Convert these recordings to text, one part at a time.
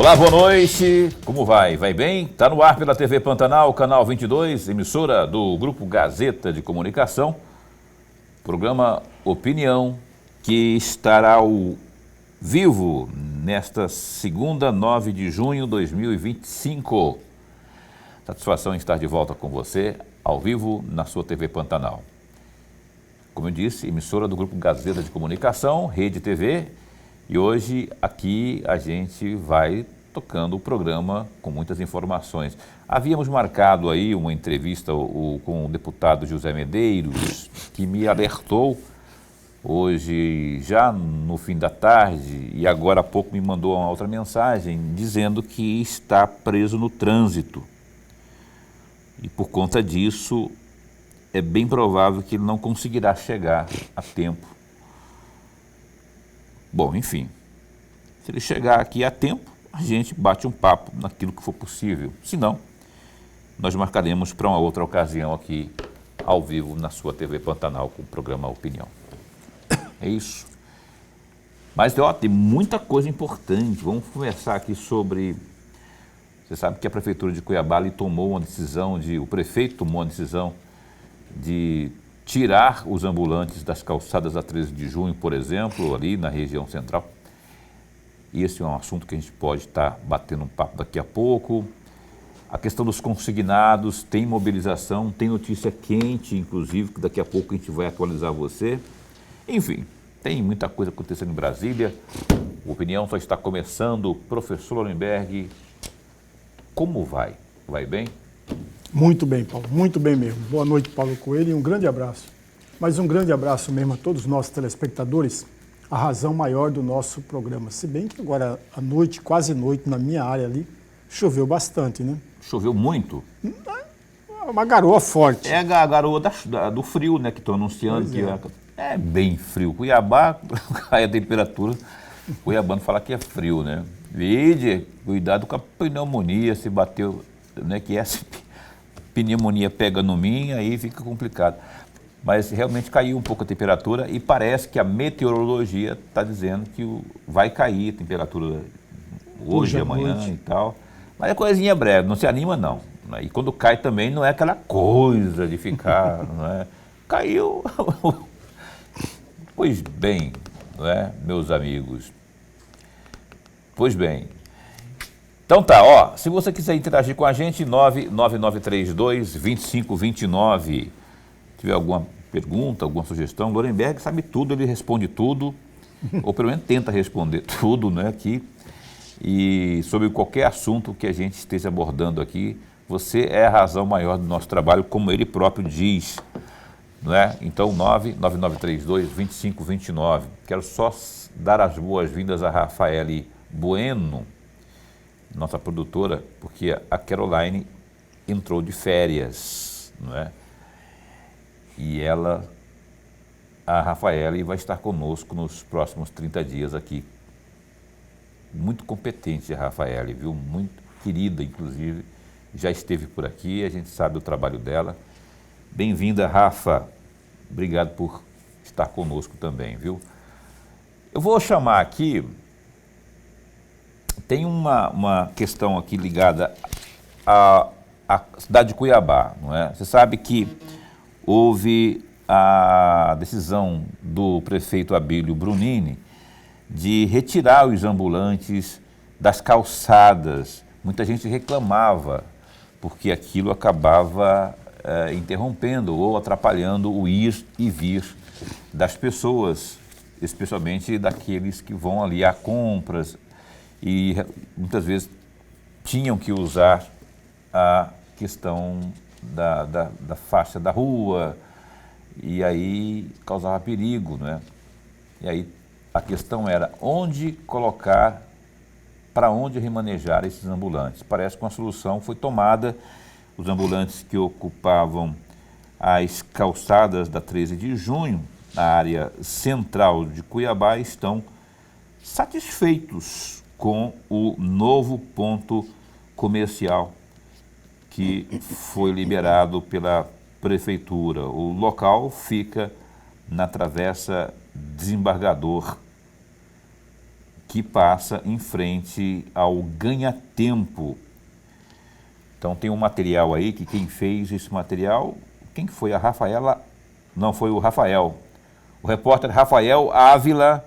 Olá, boa noite. Como vai? Vai bem? Está no ar pela TV Pantanal, canal 22, emissora do Grupo Gazeta de Comunicação. Programa Opinião, que estará ao vivo nesta segunda, 9 de junho de 2025. Satisfação em estar de volta com você, ao vivo, na sua TV Pantanal. Como eu disse, emissora do Grupo Gazeta de Comunicação, Rede TV. E hoje aqui a gente vai tocando o programa com muitas informações. Havíamos marcado aí uma entrevista com o deputado José Medeiros, que me alertou hoje já no fim da tarde e agora há pouco me mandou uma outra mensagem dizendo que está preso no trânsito. E por conta disso é bem provável que ele não conseguirá chegar a tempo. Bom, enfim, se ele chegar aqui a tempo, a gente bate um papo naquilo que for possível. Se não, nós marcaremos para uma outra ocasião aqui, ao vivo, na sua TV Pantanal, com o programa Opinião. É isso. Mas, tem muita coisa importante. Vamos conversar aqui sobre... Você sabe que a Prefeitura de Cuiabá tomou uma decisão, o prefeito tomou uma decisão de tirar os ambulantes das calçadas da 13 de junho, por exemplo, ali na região central. E esse é um assunto que a gente pode estar batendo um papo daqui a pouco. A questão dos consignados, tem mobilização, tem notícia quente, inclusive, que daqui a pouco a gente vai atualizar você. Enfim, tem muita coisa acontecendo em Brasília. A Opinião só está começando. Professor Lorenberg, como vai? Vai bem? Muito bem, Paulo, muito bem mesmo. Boa noite, Paulo Coelho, e um grande abraço. Mas um grande abraço mesmo a todos os nossos telespectadores, a razão maior do nosso programa. Se bem que agora, à noite, quase noite, na minha área ali, choveu bastante, né? Choveu muito? Uma garoa forte. É a garoa do frio, né, que estão anunciando que é bem frio. Cuiabá, cai a temperatura, Cuiabano fala que é frio, né? Vide, cuidado com a pneumonia, se bateu, né, que essa pneumonia pega no mim, aí fica complicado. Mas realmente caiu um pouco a temperatura e parece que a meteorologia está dizendo que vai cair a temperatura hoje, amanhã e tal. Mas é coisinha breve, não se anima não. E quando cai também não é aquela coisa de ficar, não é? Caiu. Pois bem, não é, meus amigos? Pois bem. Então tá, se você quiser interagir com a gente, 99932-2529. Se tiver alguma pergunta, alguma sugestão, Lorenberg sabe tudo, ele responde tudo, ou pelo menos tenta responder tudo, né, aqui. E sobre qualquer assunto que a gente esteja abordando aqui, você é a razão maior do nosso trabalho, como ele próprio diz, não é? Então, 99932-2529. Quero só dar as boas-vindas a Rafaele Bueno, nossa produtora, porque a Caroline entrou de férias, não é? E a Rafaele, vai estar conosco nos próximos 30 dias aqui. Muito competente a Rafaele, viu? Muito querida, inclusive. Já esteve por aqui, a gente sabe do trabalho dela. Bem-vinda, Rafa. Obrigado por estar conosco também, viu? Eu vou chamar aqui... Tem uma questão aqui ligada à cidade de Cuiabá, não é? Você sabe que houve a decisão do prefeito Abílio Brunini de retirar os ambulantes das calçadas. Muita gente reclamava, porque aquilo acabava interrompendo ou atrapalhando o ir e vir das pessoas, especialmente daqueles que vão ali a compras, e muitas vezes tinham que usar a questão da faixa da rua, e aí causava perigo, né? E aí a questão era onde colocar, para onde remanejar esses ambulantes. Parece que uma solução foi tomada. Os ambulantes que ocupavam as calçadas da 13 de junho, na área central de Cuiabá, estão satisfeitos com o novo ponto comercial que foi liberado pela prefeitura. O local fica na Travessa Desembargador que passa em frente ao Ganha-Tempo. Então tem um material aí que quem fez esse material, quem que foi? A Rafaela? Não, foi o Rafael. O repórter Rafael Ávila,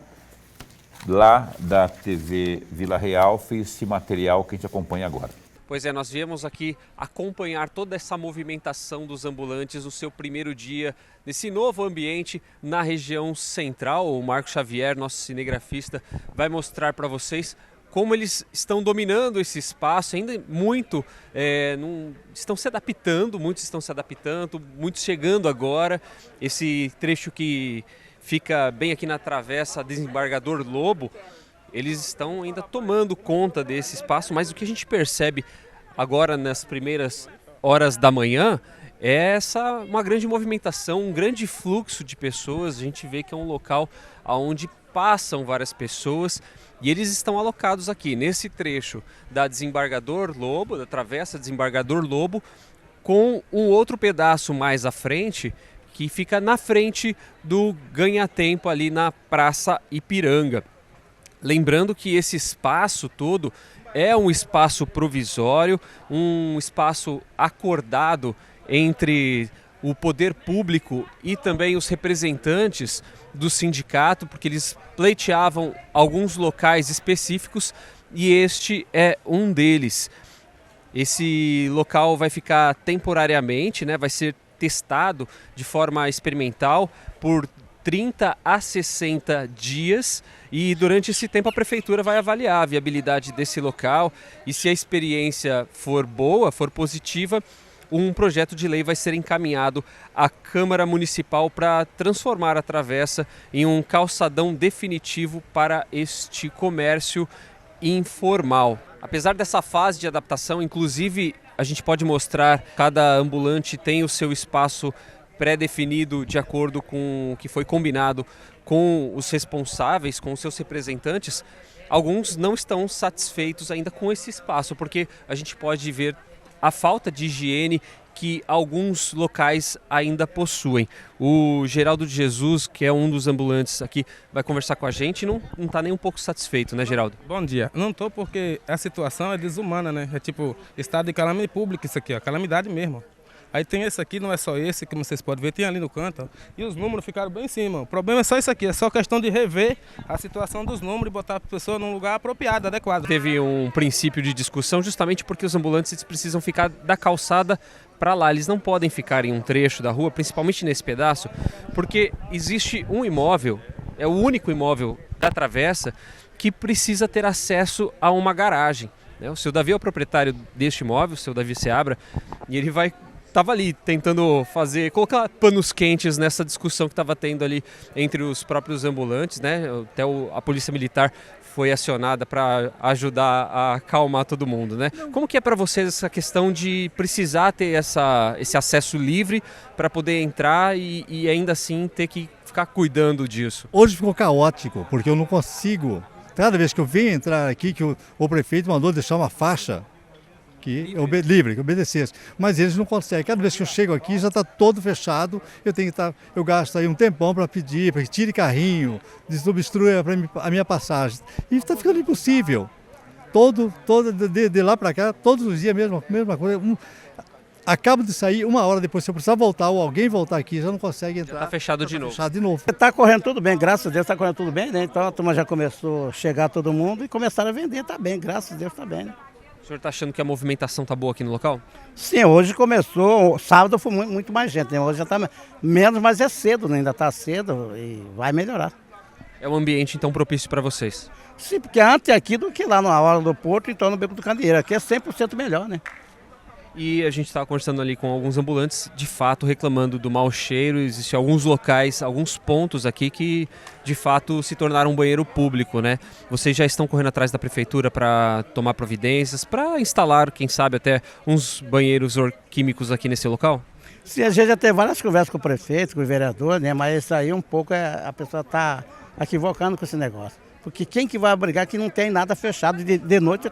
lá da TV Vila Real, fez esse material que a gente acompanha agora. Pois é, nós viemos aqui acompanhar toda essa movimentação dos ambulantes no seu primeiro dia, nesse novo ambiente na região central. O Marco Xavier, nosso cinegrafista, vai mostrar para vocês como eles estão dominando esse espaço, ainda muito, estão se adaptando, muitos estão se adaptando, muitos chegando agora. Esse trecho que fica bem aqui na travessa Desembargador Lobo, eles estão ainda tomando conta desse espaço, mas o que a gente percebe agora nas primeiras horas da manhã é uma grande movimentação, um grande fluxo de pessoas. A gente vê que é um local onde passam várias pessoas e eles estão alocados aqui nesse trecho da Desembargador Lobo, da travessa Desembargador Lobo, com um outro pedaço mais à frente que fica na frente do Ganha-Tempo ali na Praça Ipiranga. Lembrando que esse espaço todo é um espaço provisório, um espaço acordado entre o poder público e também os representantes do sindicato, porque eles pleiteavam alguns locais específicos e este é um deles. Esse local vai ficar temporariamente, vai ser testado de forma experimental por 30 a 60 dias e durante esse tempo a prefeitura vai avaliar a viabilidade desse local e se a experiência for boa, for positiva, um projeto de lei vai ser encaminhado à Câmara Municipal para transformar a travessa em um calçadão definitivo para este comércio informal. Apesar dessa fase de adaptação, inclusive a gente pode mostrar, cada ambulante tem o seu espaço pré-definido de acordo com o que foi combinado com os responsáveis, com os seus representantes. Alguns não estão satisfeitos ainda com esse espaço, porque a gente pode ver a falta de higiene que alguns locais ainda possuem. O Geraldo de Jesus, que é um dos ambulantes aqui, vai conversar com a gente e não está nem um pouco satisfeito, né, Geraldo? Bom dia. Não estou porque a situação é desumana, né? É tipo estado de calamidade pública isso aqui, ó, calamidade mesmo. Aí tem esse aqui, não é só esse, como vocês podem ver, tem ali no canto, ó, e os números ficaram bem em cima. O problema é só isso aqui, é só questão de rever a situação dos números e botar a pessoa num lugar apropriado, adequado. Teve um princípio de discussão justamente porque os ambulantes eles precisam ficar da calçada para lá, eles não podem ficar em um trecho da rua, principalmente nesse pedaço, porque existe um imóvel, é o único imóvel da travessa que precisa ter acesso a uma garagem. O seu Davi é o proprietário deste imóvel, o seu Davi Seabra, e ele estava ali tentando colocar panos quentes nessa discussão que estava tendo ali entre os próprios ambulantes, né? Até a polícia militar foi acionada para ajudar a acalmar todo mundo, né? Como que é para vocês essa questão de precisar ter esse acesso livre para poder entrar e ainda assim ter que ficar cuidando disso? Hoje ficou caótico, porque eu não consigo. Cada vez que eu venho entrar aqui, que o prefeito mandou deixar uma faixa que obedecesse, mas eles não conseguem. Cada vez que eu chego aqui já está todo fechado, eu gasto aí um tempão para pedir, para que tire carrinho, desobstrua a minha passagem. E está ficando impossível. De lá para cá, todos os dias mesma coisa. Acabo de sair, uma hora depois, se eu precisar voltar ou alguém voltar aqui, já não consegue entrar. Já está fechado de novo. Fechado de novo. Está correndo tudo bem, graças a Deus está correndo tudo bem, né? Então a turma já começou a chegar todo mundo e começaram a vender, está bem, graças a Deus está bem, né? O senhor está achando que a movimentação está boa aqui no local? Sim, hoje começou, sábado foi muito mais gente, né? Hoje já está menos, mas é cedo, né? Ainda está cedo e vai melhorar. É um ambiente então propício para vocês? Sim, porque antes aqui do que lá na hora do Porto, então no Beco do Candeeiro, aqui é 100% melhor, né? E a gente estava conversando ali com alguns ambulantes, de fato reclamando do mau cheiro. Existem alguns locais, alguns pontos aqui que de fato se tornaram um banheiro público, né? Vocês já estão correndo atrás da prefeitura para tomar providências, para instalar, quem sabe, até uns banheiros químicos aqui nesse local? Sim, a gente já teve várias conversas com o prefeito, com o vereador, né? Mas isso aí um pouco a pessoa está equivocando com esse negócio. Porque quem que vai brigar que não tem nada fechado de noite,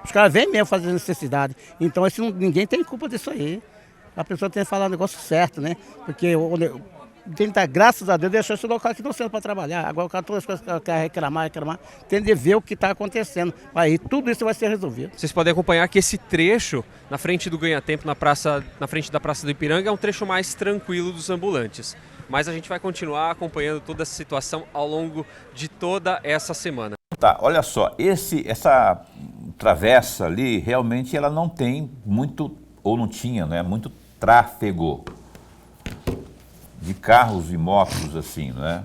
os caras vêm mesmo fazer necessidade. Então ninguém tem culpa disso aí. A pessoa tem que falar o negócio certo, né? Porque graças a Deus, deixou esse local aqui no centro para trabalhar. Agora o cara, todas as coisas que quer reclamar, tem de ver o que está acontecendo. Aí tudo isso vai ser resolvido. Vocês podem acompanhar que esse trecho, na frente do Ganha-Tempo, na frente da Praça do Ipiranga, é um trecho mais tranquilo dos ambulantes. Mas a gente vai continuar acompanhando toda essa situação ao longo de toda essa semana. Tá, olha só, essa travessa ali, realmente ela não tem muito, ou não tinha, né, muito tráfego de carros e motos, assim, não é?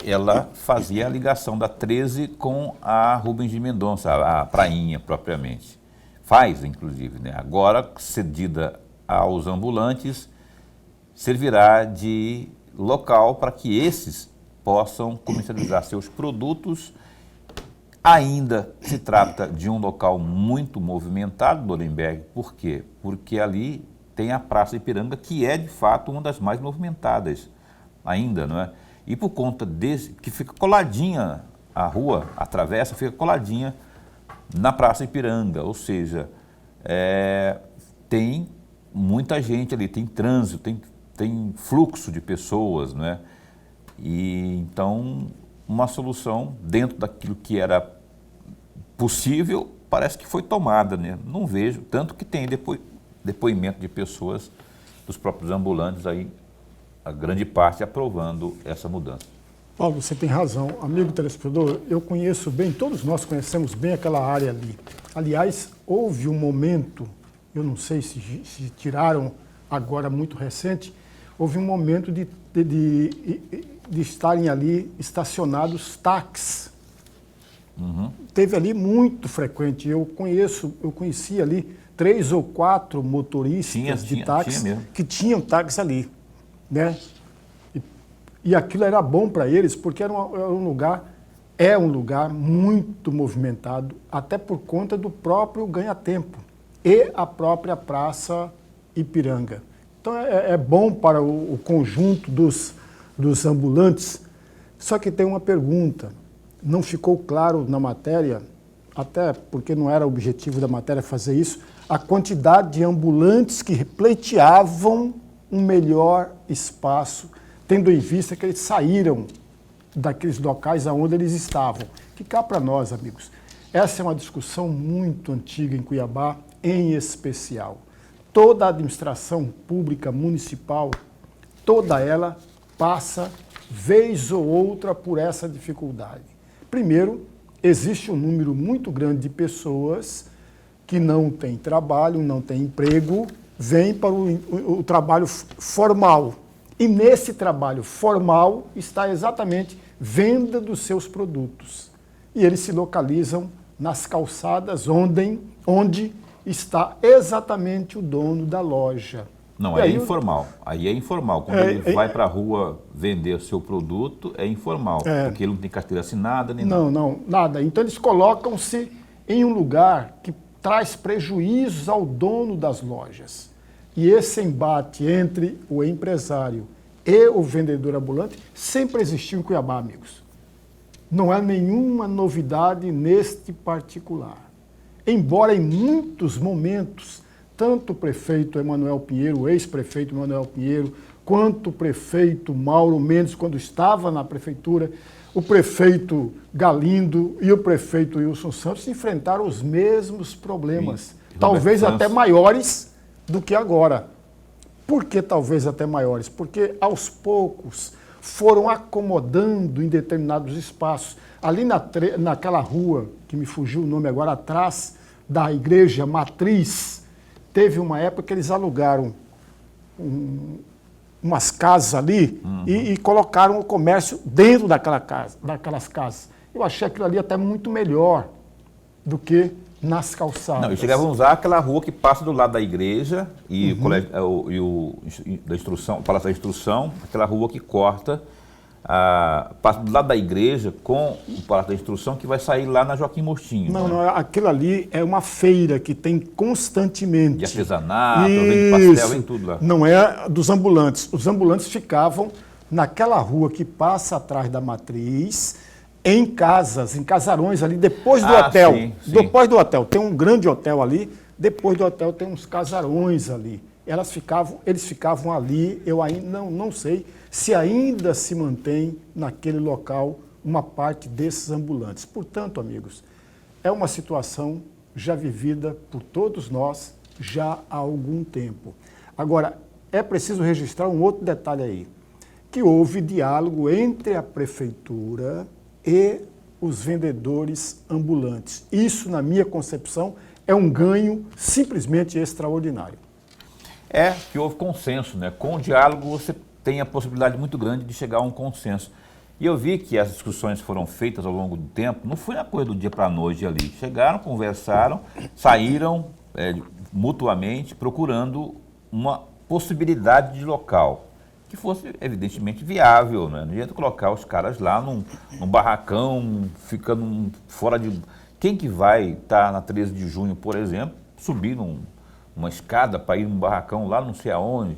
Ela fazia a ligação da 13 com a Rubens de Mendonça, a prainha propriamente. Faz, inclusive, né? Agora, cedida aos ambulantes, servirá de local para que esses possam comercializar seus produtos. Ainda se trata de um local muito movimentado, Dorenberg. Por quê? Porque ali tem a Praça Ipiranga, que é de fato uma das mais movimentadas ainda, não é? E por conta desse, que fica coladinha a rua, a travessa fica coladinha na Praça Ipiranga, ou seja, tem muita gente ali, tem trânsito, tem fluxo de pessoas, não é? E então uma solução dentro daquilo que era possível parece que foi tomada, né? Não vejo, tanto que tem depoimento de pessoas, dos próprios ambulantes aí, a grande parte aprovando essa mudança. Paulo, você tem razão. Amigo telespectador, eu conheço bem, todos nós conhecemos bem aquela área ali. Aliás, houve um momento, eu não sei se tiraram agora muito recente, houve um momento de estarem ali estacionados táxis. Uhum. Teve ali muito frequente. Eu conheci ali 3 ou 4 motoristas de táxi que tinham táxi ali, né? E aquilo era bom para eles, porque era um lugar muito movimentado, até por conta do próprio Ganha-Tempo e a própria Praça Ipiranga. Então é bom para o conjunto dos ambulantes. Só que tem uma pergunta, não ficou claro na matéria, até porque não era o objetivo da matéria fazer isso, a quantidade de ambulantes que pleiteavam um melhor espaço, tendo em vista que eles saíram daqueles locais aonde eles estavam. Que cá para nós, amigos, essa é uma discussão muito antiga em Cuiabá, em especial. Toda a administração pública municipal, toda ela passa, vez ou outra, por essa dificuldade. Primeiro, existe um número muito grande de pessoas que não têm trabalho, não têm emprego, vêm para o trabalho formal. E nesse trabalho formal está exatamente venda dos seus produtos. E eles se localizam nas calçadas onde está exatamente o dono da loja. Não, é informal. Aí é informal. Quando ele vai para a rua vender o seu produto, é informal. Porque ele não tem carteira assinada, nem nada. Não, nada. Então eles colocam-se em um lugar que traz prejuízos ao dono das lojas. E esse embate entre o empresário e o vendedor ambulante sempre existiu em Cuiabá, amigos. Não há nenhuma novidade neste particular. Embora em muitos momentos, tanto o prefeito Emanuel Pinheiro, o ex-prefeito Emanuel Pinheiro, quanto o prefeito Mauro Mendes, quando estava na prefeitura, o prefeito Galindo e o prefeito Wilson Santos enfrentaram os mesmos problemas, talvez até maiores do que agora. Por que talvez até maiores? Porque aos poucos foram acomodando em determinados espaços. Ali naquela rua, que me fugiu o nome agora, atrás da igreja Matriz, teve uma época que eles alugaram umas casas ali e colocaram o comércio dentro daquelas casas. Eu achei aquilo ali até muito melhor do que nas calçadas. Não, eles chegavam a usar aquela rua que passa do lado da igreja e o Palácio da Instrução, aquela rua que corta, passa do lado da igreja com o Palácio da Instrução, que vai sair lá na Joaquim Mostinho. Não, aquilo ali é uma feira que tem constantemente. De artesanato, vem de pastel, vem tudo lá. Não é dos ambulantes. Os ambulantes ficavam naquela rua que passa atrás da Matriz, em casas, em casarões ali, depois do hotel. Sim. Depois do hotel. Tem um grande hotel ali, depois do hotel tem uns casarões ali. eles ficavam ali, eu ainda não sei se ainda se mantém naquele local uma parte desses ambulantes. Portanto, amigos, é uma situação já vivida por todos nós já há algum tempo. Agora, é preciso registrar um outro detalhe aí, que houve diálogo entre a prefeitura e os vendedores ambulantes. Isso, na minha concepção, é um ganho simplesmente extraordinário. É que houve consenso, né? Com o diálogo você tem a possibilidade muito grande de chegar a um consenso. E eu vi que as discussões foram feitas ao longo do tempo, não foi na coisa do dia para a noite ali. Chegaram, conversaram, saíram mutuamente procurando uma possibilidade de local que fosse evidentemente viável, né? Não adianta colocar os caras lá num barracão, ficando fora de... Quem que vai estar na 13 de junho, por exemplo, subir uma escada para ir num barracão lá não sei aonde?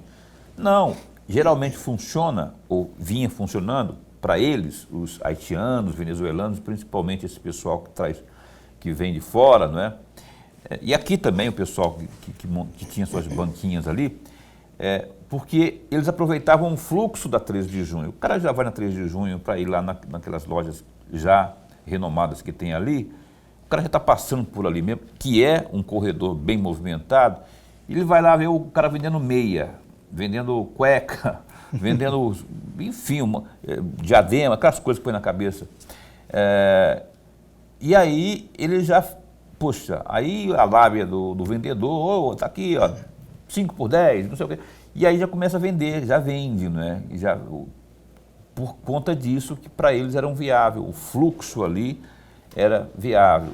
Não, geralmente funciona, ou vinha funcionando, para eles, os haitianos, venezuelanos, principalmente esse pessoal que vem de fora, não é? E aqui também o pessoal que tinha suas banquinhas ali, porque eles aproveitavam o fluxo da 13 de junho. O cara já vai na 13 de junho para ir lá naquelas lojas já renomadas que tem ali, o cara já está passando por ali mesmo, que é um corredor bem movimentado, e ele vai lá ver o cara vendendo meia, vendendo cueca, vendendo, enfim, diadema, aquelas coisas que põe na cabeça. E aí ele já, poxa, aí a lábia do vendedor, tá aqui, ó, 5 por 10, não sei o quê. E aí já começa a vender, já vende, né? E já, por conta disso que para eles era um viável, o fluxo ali era viável.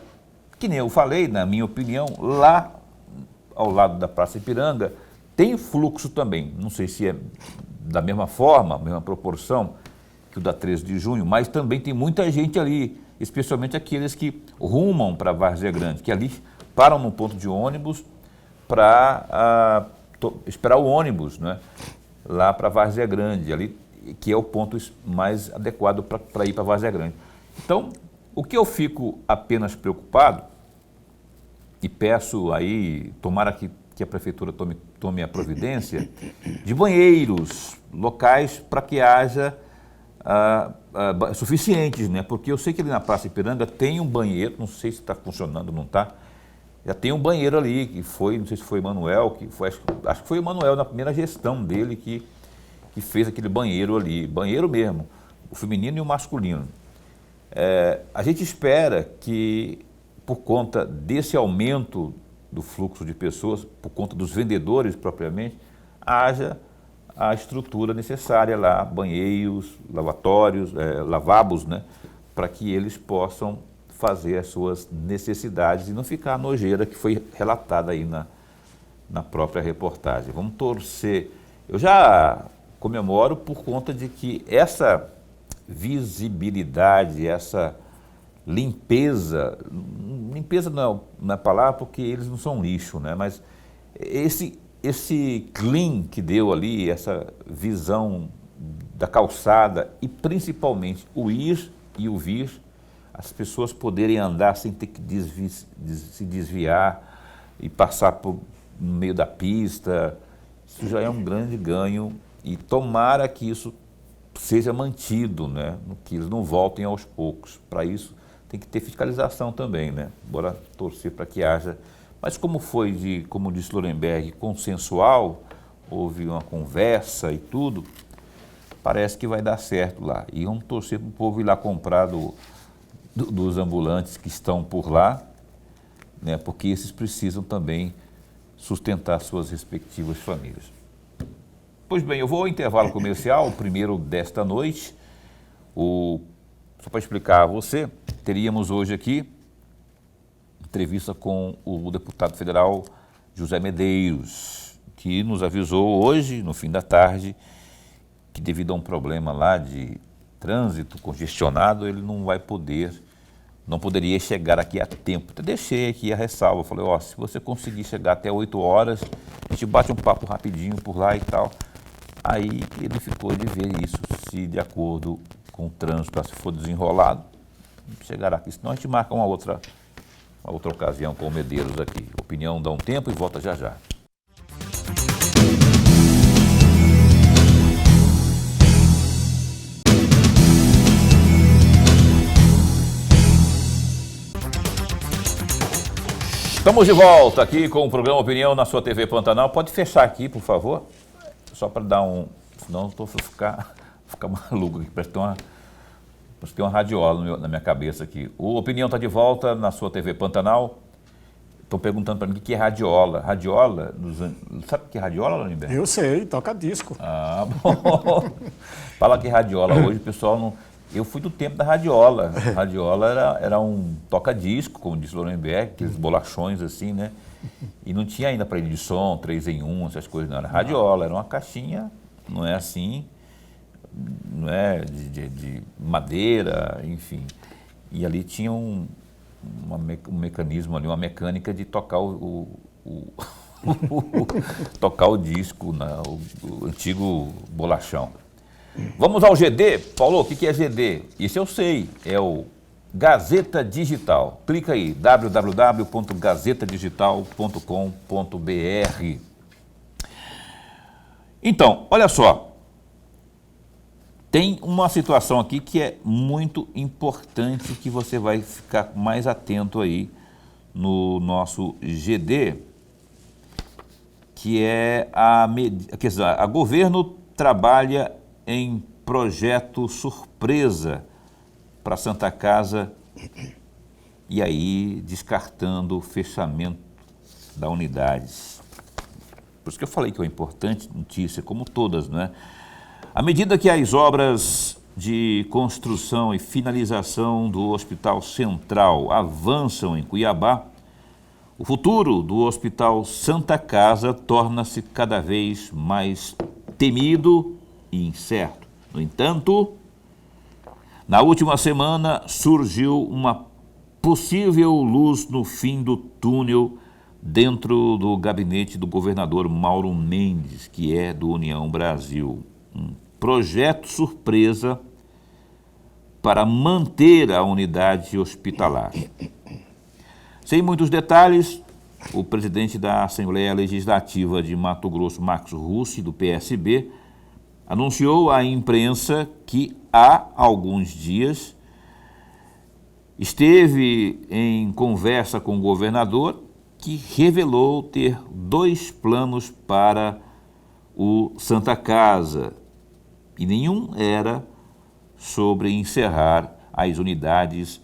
Que nem eu falei, na minha opinião, lá ao lado da Praça Ipiranga, tem fluxo também, não sei se é da mesma forma, mesma proporção que o da 13 de junho, mas também tem muita gente ali, especialmente aqueles que rumam para Várzea Grande, que ali param no ponto de ônibus para esperar o ônibus, né, lá para Várzea Grande, ali, que é o ponto mais adequado para ir para Várzea Grande. Então, o que eu fico apenas preocupado, e peço aí, tomara que a prefeitura tome a providência, de banheiros, locais para que haja suficientes, né? Porque eu sei que ali na Praça Ipiranga tem um banheiro, não sei se está funcionando ou não está, já tem um banheiro ali, que foi, não sei se foi o Manuel, acho que foi o Manuel na primeira gestão dele que fez aquele banheiro ali, banheiro mesmo, o feminino e o masculino. A gente espera que, por conta desse aumento do fluxo de pessoas, por conta dos vendedores propriamente, haja a estrutura necessária lá, banheiros, lavatórios, lavabos, né, para que eles possam fazer as suas necessidades e não ficar a nojeira que foi relatada aí na própria reportagem. Vamos torcer. Eu já comemoro por conta de que essa visibilidade, essa limpeza não é palavra porque eles não são lixo, né? Mas esse clean que deu ali, essa visão da calçada e principalmente o ir e o vir, as pessoas poderem andar sem ter que se desviar e passar no meio da pista, isso já é um grande ganho e tomara que isso seja mantido, né? Que eles não voltem aos poucos. Para isso tem que ter fiscalização também, né? Bora torcer para que haja. Mas como foi, como disse Lorenberg, consensual, houve uma conversa e tudo, parece que vai dar certo lá. E vamos torcer para o povo ir lá comprar dos ambulantes que estão por lá, né? Porque esses precisam também sustentar suas respectivas famílias. Pois bem, eu vou ao intervalo comercial, o primeiro desta noite. Só para explicar a você, teríamos hoje aqui entrevista com o deputado federal José Medeiros, que nos avisou hoje, no fim da tarde, que devido a um problema lá de trânsito congestionado, ele não poderia chegar aqui a tempo. Eu deixei aqui a ressalva, falei, se você conseguir chegar até 8 horas, a gente bate um papo rapidinho por lá e tal. Aí ele ficou de ver isso, se de acordo com o trânsito, se for desenrolado, chegará aqui. Senão a gente marca uma outra ocasião com o Medeiros aqui. Opinião dá um tempo e volta já já. Estamos de volta aqui com o programa Opinião na sua TV Pantanal. Pode fechar aqui, por favor? Só para dar um... Senão eu estou ficar maluco aqui. Parece que tem uma radiola na minha cabeça aqui. O Opinião está de volta na sua TV Pantanal. Estão perguntando para mim o que é radiola. Radiola, sabe o que é radiola, Limberto? Eu sei, toca disco. Ah, bom. Fala que radiola hoje, o pessoal não... Eu fui do tempo da radiola. Radiola era um toca-disco, como disse Lorenberg, aqueles bolachões assim, né? E não tinha ainda aparelho de som, 3 em 1, essas coisas, não. Era radiola, era uma caixinha, não é assim, não é de madeira, enfim. E ali tinha um mecanismo ali, uma mecânica de tocar tocar o disco, né? O antigo bolachão. Vamos ao GD. Paulo, o que é GD? Isso eu sei, é o Gazeta Digital. Clica aí, www.gazetadigital.com.br. Então, olha só, tem uma situação aqui que é muito importante que você vai ficar mais atento aí no nosso GD, que é a governo trabalha em projeto surpresa para Santa Casa e aí descartando o fechamento da unidade. Por isso que eu falei que é uma importante notícia, como todas, né? À medida que as obras de construção e finalização do Hospital Central avançam em Cuiabá, o futuro do Hospital Santa Casa torna-se cada vez mais temido e incerto. No entanto, na última semana surgiu uma possível luz no fim do túnel dentro do gabinete do governador Mauro Mendes, que é do União Brasil. Um projeto surpresa para manter a unidade hospitalar. Sem muitos detalhes, o presidente da Assembleia Legislativa de Mato Grosso, Marcos Russi, do PSB, anunciou à imprensa que há alguns dias esteve em conversa com o governador, que revelou ter 2 planos para o Santa Casa, e nenhum era sobre encerrar as unidades,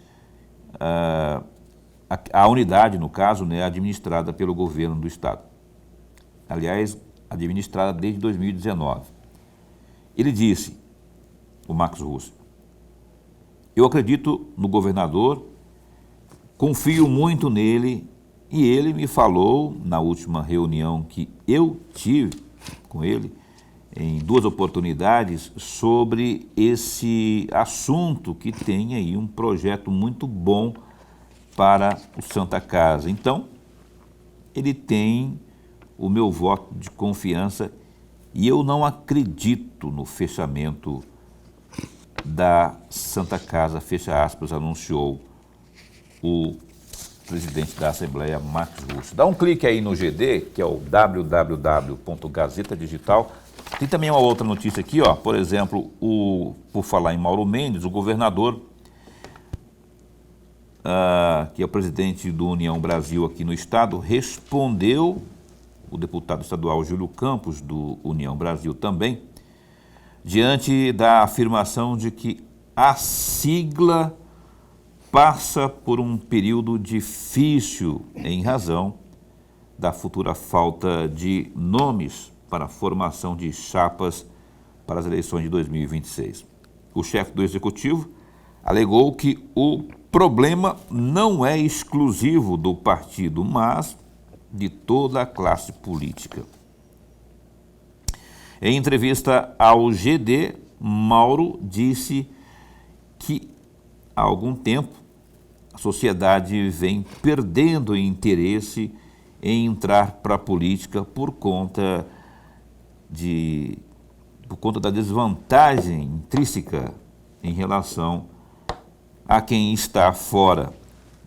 a unidade, no caso, né, administrada pelo governo do estado. Aliás, administrada desde 2019. Ele disse, o Marcos Russi, eu acredito no governador, confio muito nele e ele me falou na última reunião que eu tive com ele, em 2 oportunidades, sobre esse assunto que tem aí um projeto muito bom para o Santa Casa. Então, ele tem o meu voto de confiança e eu não acredito no fechamento da Santa Casa, fecha aspas, anunciou o presidente da Assembleia, Marcos Russi. Dá um clique aí no GD, que é o www.gazetadigital. Tem também uma outra notícia aqui, ó, por exemplo, por falar em Mauro Mendes, o governador, que é o presidente do União Brasil aqui no estado, respondeu, o deputado estadual Júlio Campos, do União Brasil também, diante da afirmação de que a sigla passa por um período difícil em razão da futura falta de nomes para a formação de chapas para as eleições de 2026. O chefe do executivo alegou que o problema não é exclusivo do partido, mas de toda a classe política. Em entrevista ao GD, Mauro disse que há algum tempo a sociedade vem perdendo interesse em entrar para a política por conta da desvantagem intrínseca em relação a quem está fora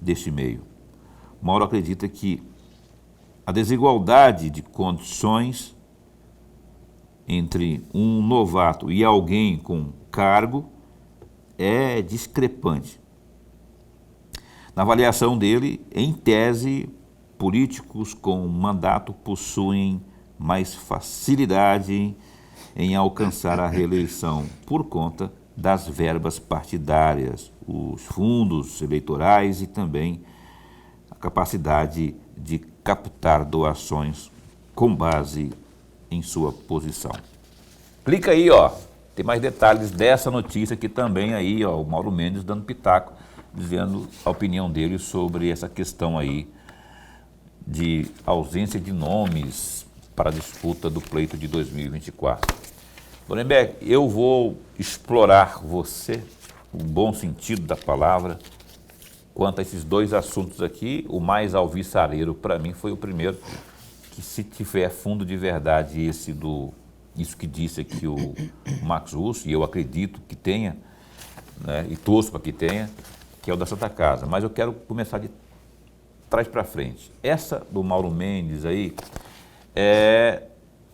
deste meio. Mauro acredita que a desigualdade de condições entre um novato e alguém com cargo é discrepante. Na avaliação dele, em tese, políticos com mandato possuem mais facilidade em alcançar a reeleição por conta das verbas partidárias, os fundos eleitorais e também a capacidade de captar doações com base em sua posição. Clica aí, ó. Tem mais detalhes dessa notícia aqui também aí, ó, o Mauro Mendes dando pitaco, dizendo a opinião dele sobre essa questão aí de ausência de nomes para a disputa do pleito de 2024. Dona Embeck, eu vou explorar você, o bom sentido da palavra, quanto a esses dois assuntos aqui. O mais alvissareiro para mim foi o primeiro, que se tiver fundo de verdade isso que disse aqui o Max Russo, e eu acredito que tenha, né, e torço para que tenha, que é o da Santa Casa. Mas eu quero começar de trás para frente. Essa do Mauro Mendes aí,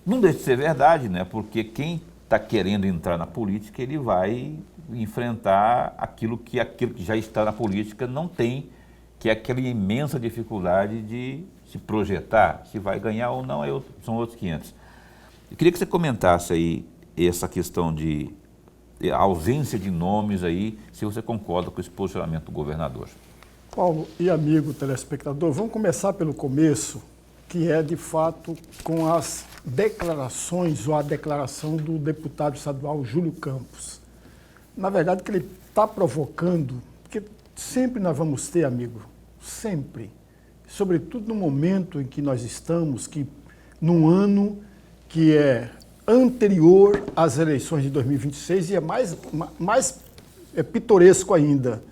não deixa de ser verdade, né? Porque quem está querendo entrar na política, ele vai enfrentar aquilo que já está na política não tem, que é aquela imensa dificuldade de se projetar, se vai ganhar ou não, são outros 500. Eu queria que você comentasse aí essa questão de ausência de nomes aí, se você concorda com esse posicionamento do governador. Paulo e amigo telespectador, vamos começar pelo começo, que é de fato com as declarações ou a declaração do deputado estadual Júlio Campos. Na verdade, que ele está provocando, porque sempre nós vamos ter, amigo, sempre, sobretudo no momento em que nós estamos, que num ano que é anterior às eleições de 2026 e é mais pitoresco ainda.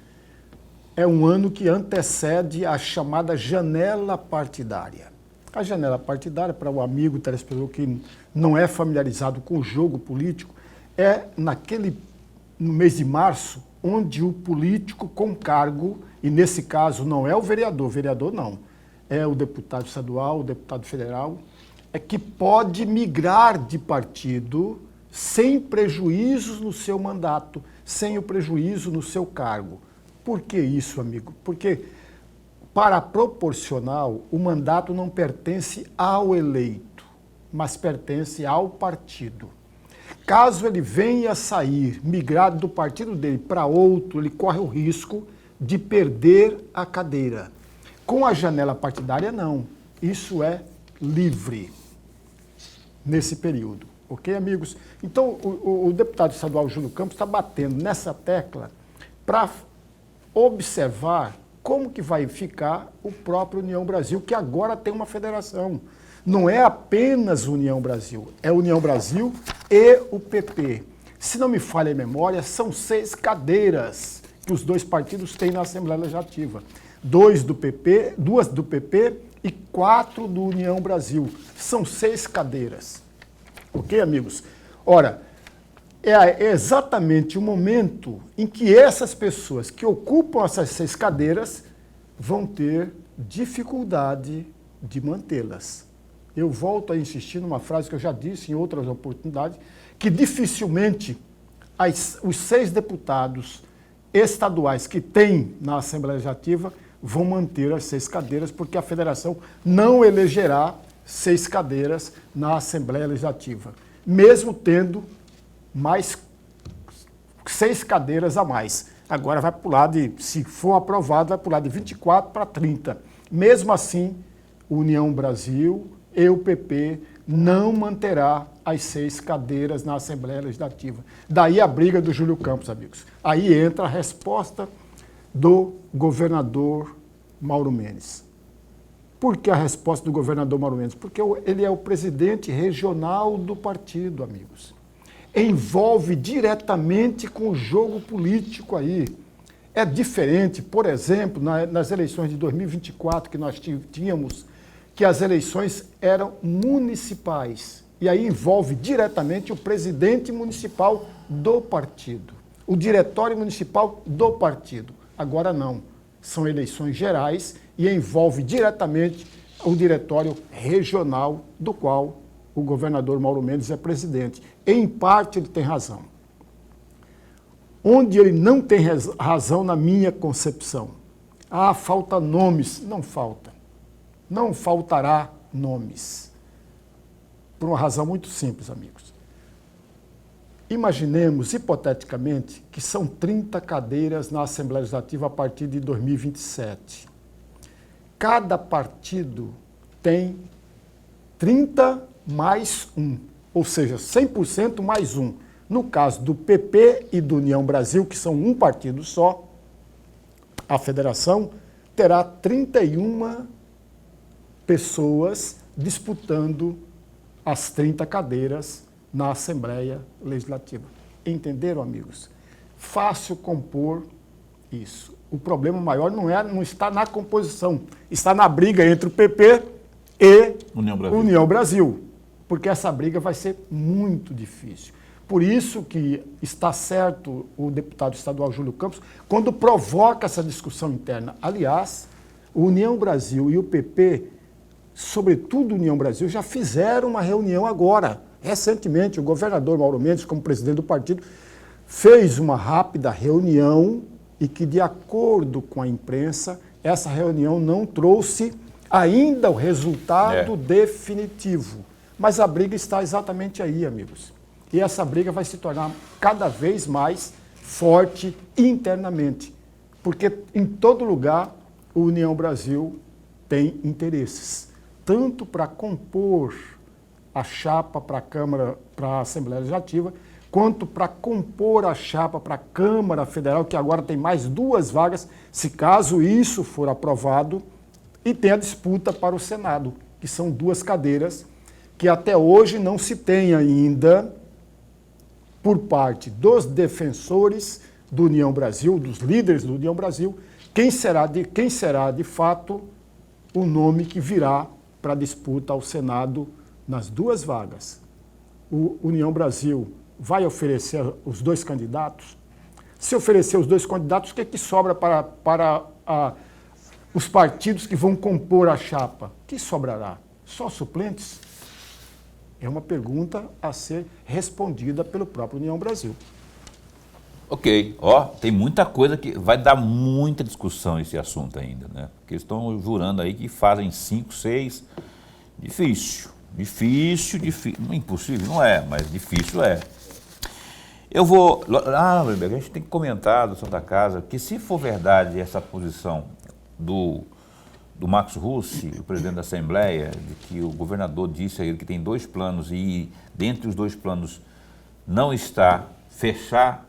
É um ano que antecede a chamada janela partidária. A janela partidária, para o amigo telespectador que não é familiarizado com o jogo político, é no mês de março, onde o político com cargo, e nesse caso não é o vereador não, é o deputado estadual, o deputado federal, é que pode migrar de partido sem prejuízos no seu mandato, sem o prejuízo no seu cargo. Por que isso, amigo? Porque para a proporcional, o mandato não pertence ao eleito, mas pertence ao partido. Caso ele venha a sair, migrado do partido dele para outro, ele corre o risco de perder a cadeira. Com a janela partidária, não. Isso é livre nesse período. Ok, amigos? Então, o deputado estadual Júlio Campos está batendo nessa tecla para observar como que vai ficar o próprio União Brasil, que agora tem uma federação. Não é apenas União Brasil, é União Brasil e o PP. Se não me falha a memória, são 6 cadeiras que os dois partidos têm na Assembleia Legislativa. 2 do PP, 2 do PP e 4 do União Brasil. São 6 cadeiras. Ok, amigos? Ora, é exatamente o momento em que essas pessoas que ocupam essas 6 cadeiras vão ter dificuldade de mantê-las. Eu volto a insistir numa frase que eu já disse em outras oportunidades, que dificilmente os 6 deputados estaduais que tem na Assembleia Legislativa vão manter as 6 cadeiras, porque a federação não elegerá 6 cadeiras na Assembleia Legislativa, mesmo tendo mais 6 cadeiras a mais. Agora vai pular se for aprovado, vai pular de 24 para 30. Mesmo assim, União Brasil e o PP não manterá as 6 cadeiras na Assembleia Legislativa. Daí a briga do Júlio Campos, amigos. Aí entra a resposta do governador Mauro Mendes. Por que a resposta do governador Mauro Mendes? Porque ele é o presidente regional do partido, amigos. Envolve diretamente com o jogo político aí. É diferente, por exemplo, nas eleições de 2024 que nós tínhamos, que as eleições eram municipais. E aí envolve diretamente o presidente municipal do partido, o diretório municipal do partido. Agora não, são eleições gerais e envolve diretamente o diretório regional do qual o governador Mauro Mendes é presidente. Em parte ele tem razão. Onde ele não tem razão na minha concepção. Falta nomes. Não falta. não faltará nomes. Por uma razão muito simples, amigos. Imaginemos, hipoteticamente, que são 30 cadeiras na Assembleia Legislativa a partir de 2027. Cada partido tem 30 mais 1, ou seja, 100% mais 1. No caso do PP e do União Brasil, que são um partido só, a federação terá 31 pessoas disputando as 30 cadeiras na Assembleia Legislativa. Entenderam, amigos? Fácil compor isso. O problema maior não está na composição, está na briga entre o PP e União Brasil, porque essa briga vai ser muito difícil. Por isso que está certo o deputado estadual Júlio Campos, quando provoca essa discussão interna. Aliás, o União Brasil e o PP, sobretudo União Brasil, já fizeram uma reunião agora. Recentemente, o governador Mauro Mendes, como presidente do partido, fez uma rápida reunião e que, de acordo com a imprensa, essa reunião não trouxe ainda o resultado definitivo. Mas a briga está exatamente aí, amigos. E essa briga vai se tornar cada vez mais forte internamente. Porque em todo lugar o União Brasil tem interesses. Tanto para compor a chapa para a Câmara, para a Assembleia Legislativa, quanto para compor a chapa para a Câmara Federal, que agora tem mais 2 vagas, se caso isso for aprovado, e tem a disputa para o Senado, que são 2 cadeiras, que até hoje não se tem ainda, por parte dos defensores do União Brasil, dos líderes do União Brasil, quem será de fato o nome que virá para a disputa ao Senado nas 2 vagas. O União Brasil vai oferecer os 2 candidatos? Se oferecer os 2 candidatos, o que é que sobra para os partidos que vão compor a chapa? O que sobrará? Só suplentes? É uma pergunta a ser respondida pelo próprio União Brasil. Ok, tem muita coisa que vai dar muita discussão esse assunto ainda, né? Porque eles estão jurando aí que fazem 5, 6, difícil, não é impossível, não é, mas difícil é. Eu vou, a gente tem que comentar do Santa Casa, que se for verdade essa posição do Marcos Russi, o presidente da Assembleia, de que o governador disse a ele que tem 2 planos e dentre os 2 planos não está fechar,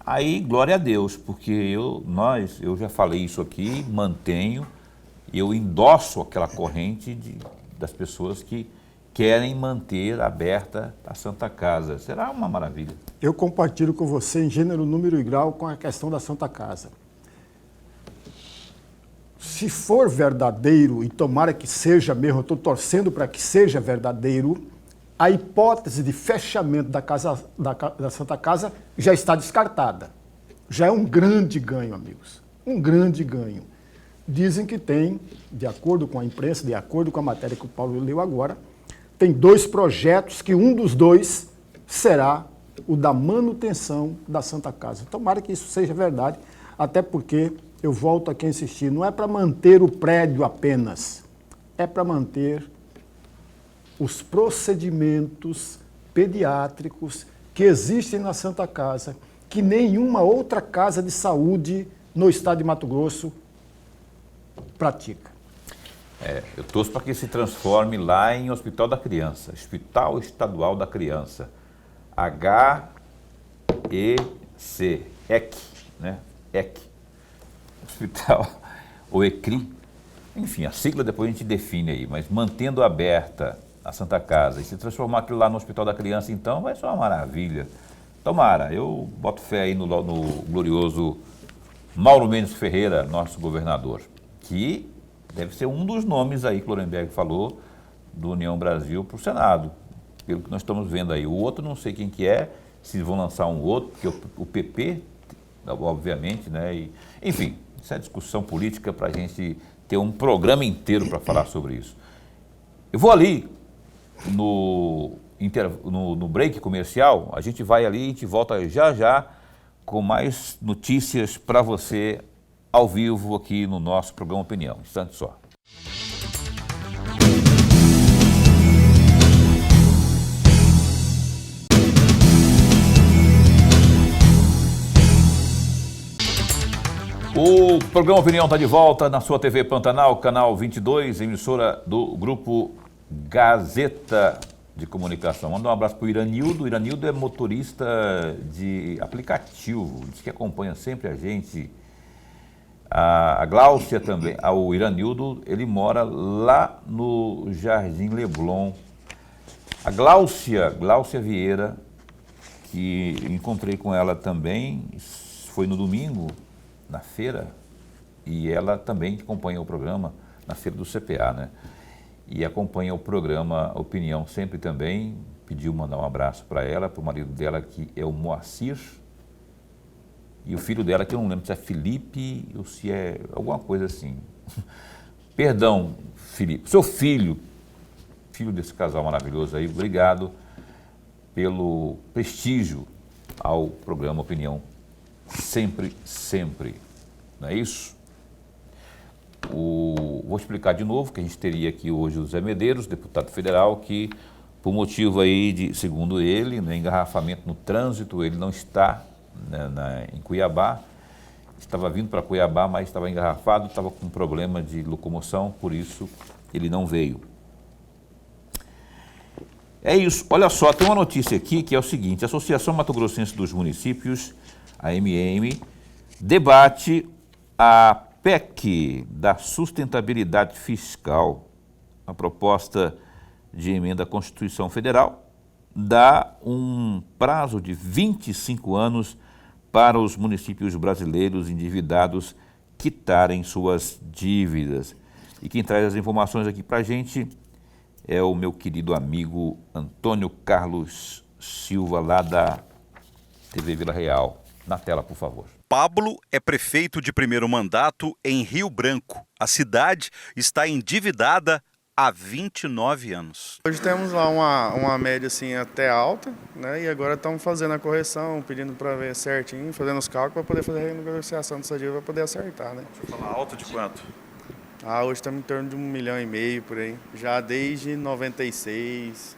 aí glória a Deus, porque eu já falei isso aqui, mantenho, eu endosso aquela corrente das pessoas que querem manter aberta a Santa Casa. Será uma maravilha. Eu compartilho com você em gênero, número e grau com a questão da Santa Casa. Se for verdadeiro, e tomara que seja mesmo, eu estou torcendo para que seja verdadeiro, a hipótese de fechamento da Santa Casa já está descartada. Já é um grande ganho, amigos. Um grande ganho. Dizem que tem, de acordo com a imprensa, de acordo com a matéria que o Paulo leu agora, tem 2 projetos que um dos 2 será o da manutenção da Santa Casa. Tomara que isso seja verdade, até porque, eu volto aqui a insistir, não é para manter o prédio apenas, é para manter os procedimentos pediátricos que existem na Santa Casa, que nenhuma outra casa de saúde no estado de Mato Grosso pratica. Eu torço para que se transforme lá em Hospital da Criança, Hospital Estadual da Criança, HEC, né? EC, Hospital, ou ECRI, enfim, a sigla depois a gente define aí, mas mantendo aberta a Santa Casa e se transformar aquilo lá no Hospital da Criança, então vai ser uma maravilha. Tomara, eu boto fé aí no glorioso Mauro Mendes Ferreira, nosso governador, que deve ser um dos nomes aí que o Lorenberg falou do União Brasil para o Senado, pelo que nós estamos vendo aí. O outro não sei quem que é, se vão lançar um outro, porque o PP, obviamente, né? E, enfim, isso é discussão política para a gente ter um programa inteiro para falar sobre isso. Eu vou ali no break comercial, a gente vai ali e a gente volta já já com mais notícias para você ao vivo aqui no nosso programa Opinião. Instante só. O programa Opinião está de volta na sua TV Pantanal, canal 22, emissora do Grupo Gazeta de Comunicação. Manda um abraço para o Iranildo. O Iranildo é motorista de aplicativo, diz que acompanha sempre a gente. A Gláucia também. O Iranildo, ele mora lá no Jardim Leblon. A Gláucia Vieira, que encontrei com ela também, foi no domingo, na feira, e ela também acompanha o programa na feira do CPA, né? E acompanha o programa Opinião sempre também. Pediu mandar um abraço para ela, para o marido dela, que é o Moacir, e o filho dela, que eu não lembro se é Felipe ou se é alguma coisa assim. Perdão, Felipe, seu filho desse casal maravilhoso aí, obrigado pelo prestígio ao programa Opinião. Sempre, não é isso? Vou explicar de novo que a gente teria aqui hoje o Zé Medeiros, deputado federal, que por motivo aí de, segundo ele, né, engarrafamento no trânsito, ele não está, né, em Cuiabá, estava vindo para Cuiabá, mas estava engarrafado, estava com problema de locomoção, por isso ele não veio. É isso, olha só, tem uma notícia aqui que é o seguinte: a Associação Mato Grossense dos Municípios, a AMM, debate a PEC da sustentabilidade fiscal. A proposta de emenda à Constituição Federal dá um prazo de 25 anos para os municípios brasileiros endividados quitarem suas dívidas. E quem traz as informações aqui para a gente é o meu querido amigo Antônio Carlos Silva, lá da TV Vila Real. Na tela, por favor. Pablo é prefeito de primeiro mandato em Rio Branco. A cidade está endividada há 29 anos. Hoje temos lá uma média assim até alta, né? E agora estamos fazendo a correção, pedindo para ver certinho, fazendo os cálculos para poder fazer a renegociação dessa dívida para poder acertar, né? Deixa eu falar alto de quanto? Hoje estamos em torno de 1,5 milhão por aí, já desde 96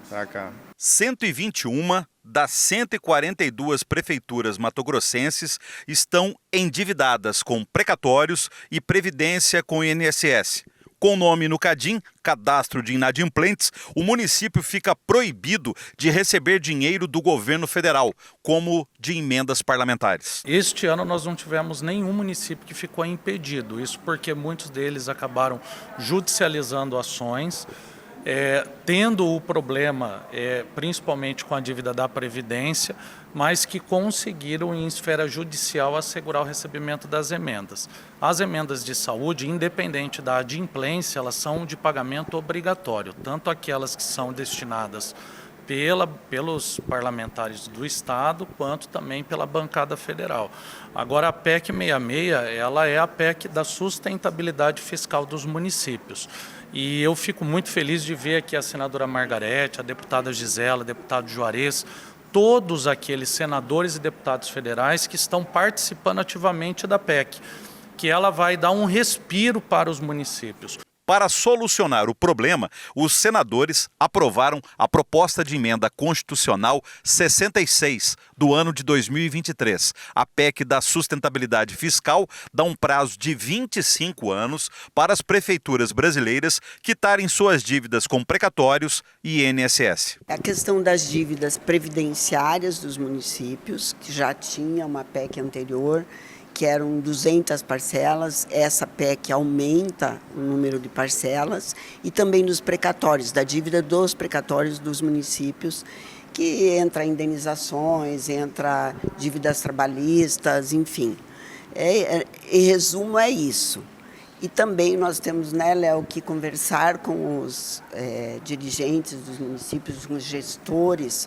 para cá. 121 das 142 prefeituras matogrossenses estão endividadas com precatórios e previdência com o INSS. Com o nome no CADIM, Cadastro de Inadimplentes, o município fica proibido de receber dinheiro do governo federal, como de emendas parlamentares. Este ano nós não tivemos nenhum município que ficou impedido, isso porque muitos deles acabaram judicializando ações, tendo o problema principalmente com a dívida da Previdência, mas que conseguiram em esfera judicial assegurar o recebimento das emendas. As emendas de saúde, independente da adimplência, elas são de pagamento obrigatório, tanto aquelas que são destinadas pelos parlamentares do Estado, quanto também pela bancada federal. Agora, a PEC 66, ela é a PEC da sustentabilidade fiscal dos municípios. E eu fico muito feliz de ver aqui a senadora Margarete, a deputada Gisela, o deputado Juarez, todos aqueles senadores e deputados federais que estão participando ativamente da PEC, que ela vai dar um respiro para os municípios. Para solucionar o problema, os senadores aprovaram a proposta de emenda constitucional 66 do ano de 2023. A PEC da sustentabilidade fiscal dá um prazo de 25 anos para as prefeituras brasileiras quitarem suas dívidas com precatórios e INSS. A questão das dívidas previdenciárias dos municípios, que já tinha uma PEC anterior, que eram 200 parcelas, essa PEC aumenta o número de parcelas, e também dos precatórios, da dívida dos precatórios dos municípios, que entra indenizações, entra dívidas trabalhistas, enfim. Em resumo, é isso. E também nós temos, né, Léo, que conversar com os dirigentes dos municípios, com os gestores,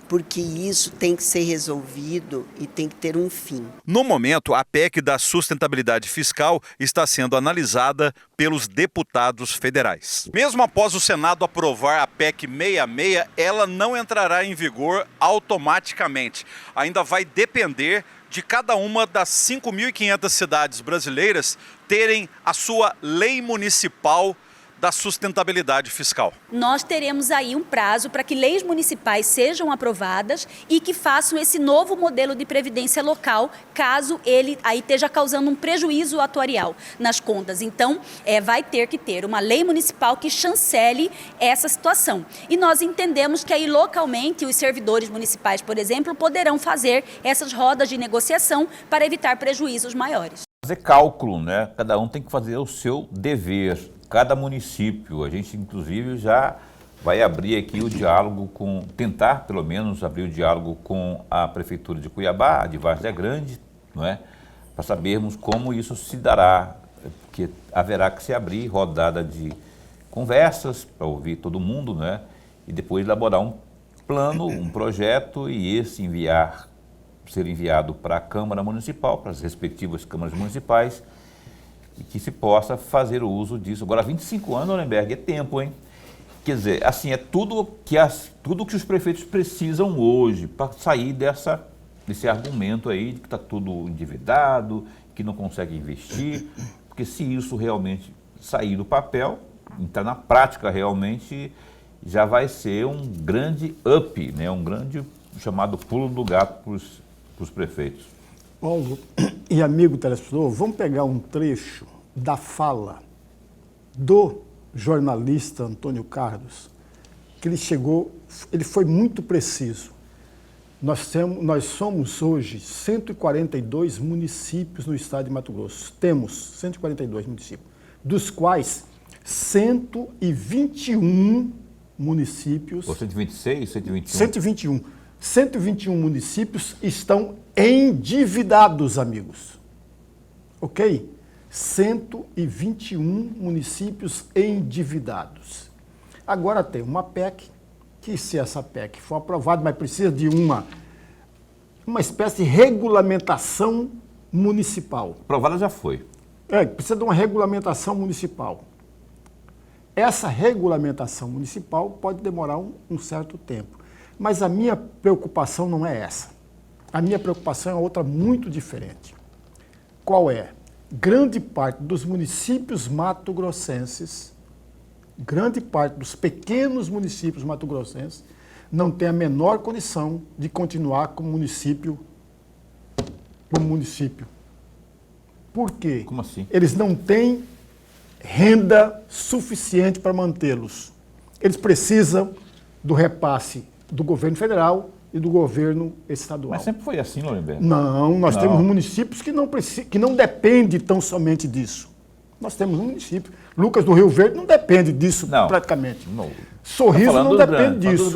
porque isso tem que ser resolvido e tem que ter um fim. No momento, a PEC da sustentabilidade fiscal está sendo analisada pelos deputados federais. Mesmo após o Senado aprovar a PEC 66, ela não entrará em vigor automaticamente. Ainda vai depender de cada uma das 5.500 cidades brasileiras terem a sua lei municipal da sustentabilidade fiscal. Nós teremos aí um prazo para que leis municipais sejam aprovadas e que façam esse novo modelo de previdência local, caso ele aí esteja causando um prejuízo atuarial nas contas. Então, vai ter que ter uma lei municipal que chancele essa situação. E nós entendemos que aí localmente os servidores municipais, por exemplo, poderão fazer essas rodas de negociação para evitar prejuízos maiores. Fazer cálculo, né? Cada um tem que fazer o seu dever. Cada município, a gente inclusive já vai abrir aqui o diálogo tentar pelo menos abrir o diálogo com a Prefeitura de Cuiabá, de Várzea Grande, não é? Para sabermos como isso se dará, porque haverá que se abrir rodada de conversas para ouvir todo mundo, né? E depois elaborar um plano, um projeto e esse ser enviado para a Câmara Municipal, para as respectivas câmaras municipais, e que se possa fazer o uso disso. Agora, 25 anos, Lorenberg, é tempo, hein? Quer dizer, assim, é tudo que os prefeitos precisam hoje para sair desse argumento aí de que está tudo endividado, que não consegue investir, porque se isso realmente sair do papel, entrar na prática realmente, já vai ser um grande up, né? Um grande chamado pulo do gato para os prefeitos. Paulo e amigo telespectador, vamos pegar um trecho da fala do jornalista Antônio Carlos, que ele foi muito preciso. Nós somos hoje 142 municípios no estado de Mato Grosso. Temos 142 municípios, dos quais 121 municípios... Ou 126, 121. 121 municípios estão endividados, amigos. Ok? 121 municípios endividados. Agora tem uma PEC, que se essa PEC for aprovada, mas precisa de uma espécie de regulamentação municipal. Aprovada já foi. Precisa de uma regulamentação municipal. Essa regulamentação municipal pode demorar um certo tempo. Mas a minha preocupação não é essa. A minha preocupação é outra muito diferente. Qual é? Grande parte dos municípios mato-grossenses, grande parte dos pequenos municípios mato-grossenses, não tem a menor condição de continuar como município. Por quê? Como assim? Eles não têm renda suficiente para mantê-los. Eles precisam do repasse do governo federal e do governo estadual. Mas sempre foi assim, Lorenberg? Não, nós temos municípios que não dependem tão somente disso. Nós temos um município. Lucas do Rio Verde não depende disso praticamente. Sorriso não depende disso.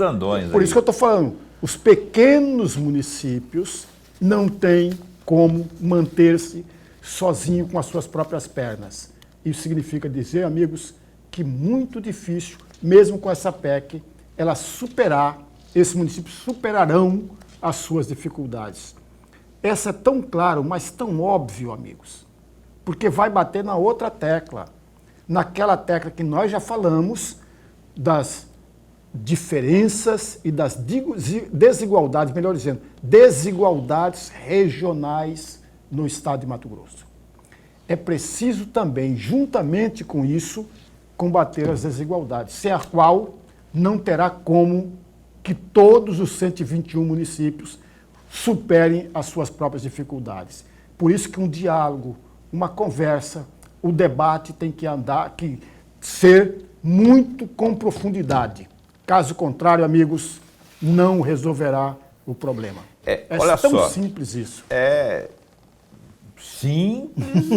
Por isso que eu estou falando, os pequenos municípios não têm como manter-se sozinho com as suas próprias pernas. Isso significa dizer, amigos, que muito difícil, mesmo com essa PEC, esses municípios superarão as suas dificuldades. Essa é tão claro, mas tão óbvio, amigos, porque vai bater na outra tecla, naquela tecla que nós já falamos das diferenças e das desigualdades, melhor dizendo, desigualdades regionais no estado de Mato Grosso. É preciso também, juntamente com isso, combater as desigualdades, sem a qual não terá como que todos os 121 municípios superem as suas próprias dificuldades. Por isso que um diálogo, uma conversa, o debate tem que ser muito com profundidade. Caso contrário, amigos, não resolverá o problema. Olha tão só, simples isso. Simples,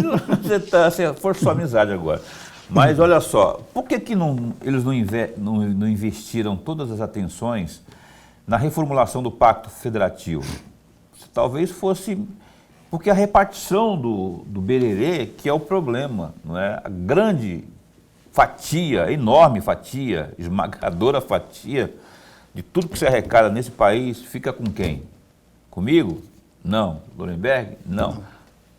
você forçou a amizade agora. Mas olha só, por que eles não investiram todas as atenções na reformulação do Pacto Federativo? Talvez fosse porque a repartição do bererê que é o problema, não é? A grande fatia, enorme fatia, esmagadora fatia de tudo que se arrecada nesse país fica com quem? Comigo? Não. Lorenberg? Não.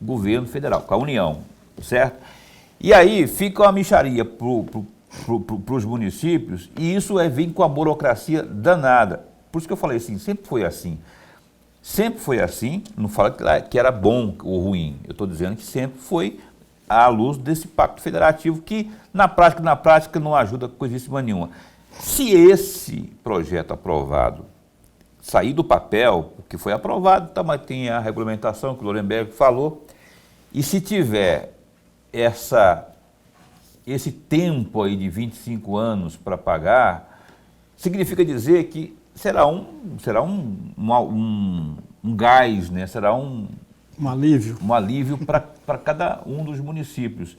Governo federal, com a União, certo? E aí fica uma mixaria para os municípios e isso vem com a burocracia danada. Por isso que eu falei assim, sempre foi assim. Sempre foi assim, não falo que era bom ou ruim, eu estou dizendo que sempre foi à luz desse pacto federativo que, na prática, não ajuda coisíssima nenhuma. Se esse projeto aprovado sair do papel, porque foi aprovado, tá, mas tem a regulamentação que o Lourenberg falou, e se tiver esse tempo aí de 25 anos para pagar, significa dizer que será um gás, né? Será um alívio para cada um dos municípios.